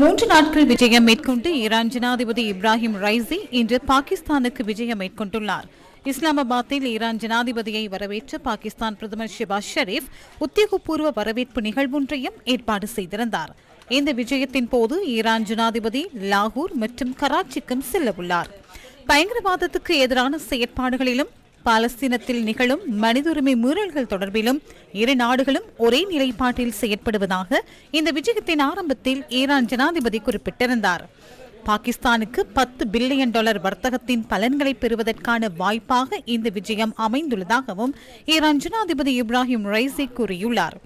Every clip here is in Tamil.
3 நாட்கள் விஜயம் மேற்கொண்டு ஈரான் ஜனாதிபதி இப்ராஹிம் ரைசி இன்று பாகிஸ்தானுக்கு விஜயம் மேற்கொண்டுள்ளார். இஸ்லாமாபாத்தில் ஈரான் ஜனாதிபதியை வரவேற்ற பாகிஸ்தான் பிரதமர் ஷெபாஸ் ஷெரீப் உத்தியோகபூர்வ வரவேற்பு நிகழ்வொன்றையும் ஏற்பாடு செய்திருந்தார். இந்த விஜயத்தின் போது ஈரான் ஜனாதிபதி லாகூர் மற்றும் கராச்சிக்கும் செல்லவுள்ளார். பயங்கரவாதத்துக்கு எதிரான செயற்பாடுகளிலும் பாலஸ்தீனத்தில் நிகழும் மனித உரிமை மீறல்கள் தொடர்பிலும் இரு நாடுகளும் ஒரே நிலைப்பாட்டில் செயற்படுவதாக இந்த விஜயத்தின் ஆரம்பத்தில் ஈரான் ஜனாதிபதி குறிப்பிட்டிருந்தார். பாகிஸ்தானுக்கு $10 பில்லியன் வர்த்தகத்தின் பலன்களை பெறுவதற்கான வாய்ப்பாக இந்த விஜயம் அமைந்துள்ளதாகவும் ஈரான் ஜனாதிபதி இப்ராஹிம் ரைசி கூறியுள்ளார்.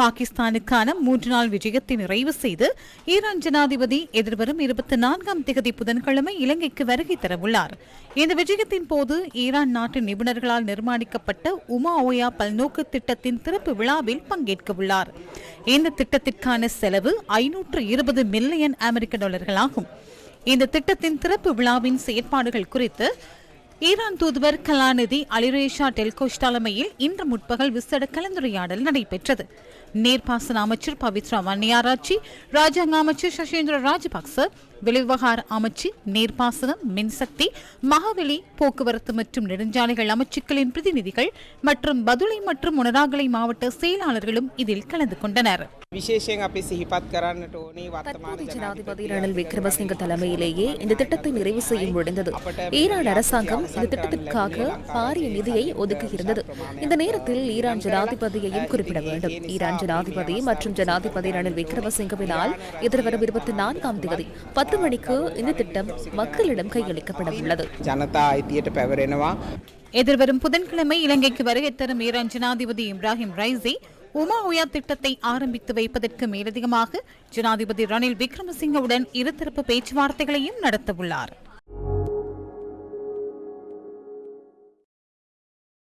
பாகிஸ்தானுக்கான 3 நாள் விஜயத்தை நிறைவு செய்து ஈரான் ஜனாதிபதி எதிர்வரும் 24ஆம் தேதி புதன்கிழமை இலங்கைக்கு வருகை தரவுள்ளார். இந்த விஜயத்தின் போது ஈரான் நாட்டு நிபுணர்களால் நிர்மாணிக்கப்பட்ட உமா ஓயா பல்நோக்கு திட்டத்தின் திறப்பு விழாவில் பங்கேற்க உள்ளார். இந்த திட்டத்திற்கான செலவு $520 மில்லியன் ஆகும். இந்த திட்டத்தின் திறப்பு விழாவின் செயற்பாடுகள் குறித்து ஈரான் தூதுவர் கலாநிதி அலிரேஷா டெல்கோஷ் தலைமையில் இன்று முற்பகல் விசேட கலந்துரையாடல் நடைபெற்றது. நீர்ப்பாசன அமைச்சர் பவித்ரா வன்னியாராட்சி, ராஜாங்க அமைச்சர் சசேந்திர ராஜபக்ச, வெளிவிவகார அமைச்சு, நீர்ப்பாசனம், மின்சக்தி, மகாவெளி, போக்குவரத்து மற்றும் நெடுஞ்சாலைகள் அமைச்சுக்களின் பிரதிநிதிகள் மற்றும் பதுளை மற்றும் மொனராகலை மாவட்ட செயலாளர்களும் இதில் கலந்து கொண்டனர். தற்போதைய ஜனாதிபதி ரணில் விக்ரமசிங்க தலைமையிலேயே இந்த திட்டத்தை நிறைவு செய்ய முடிந்தது. ஈரான் அரசாங்கம் இந்த திட்டத்திற்காக பாரிய நிதியை ஒதுக்கியிருந்தது. இந்த நேரத்தில் ஈரான் ஜனாதிபதியையும் குறிப்பிட வேண்டும். ஈரான் ஜனாதிபதி மற்றும் ஜனாதிபதி ரணில் விக்ரமசிங்கவினால் எதிர்வரும் 24ஆம் தேதி 10 மணிக்கு இந்த திட்டம் மக்களிடம் கையளிக்கப்பட உள்ளது. எதிர்வரும் புதன்கிழமை இலங்கைக்கு வருகை தரும் ஈரான் ஜனாதிபதி இப்ராஹிம் ரைசி உமா ஓயா திட்டத்தை ஆரம்பித்து வைப்பதற்கு மேலதிகமாக ஜனாதிபதி ரணில் விக்ரமசிங்கவுடன் இருதரப்பு பேச்சுவார்த்தைகளையும் நடத்தவுள்ளார்.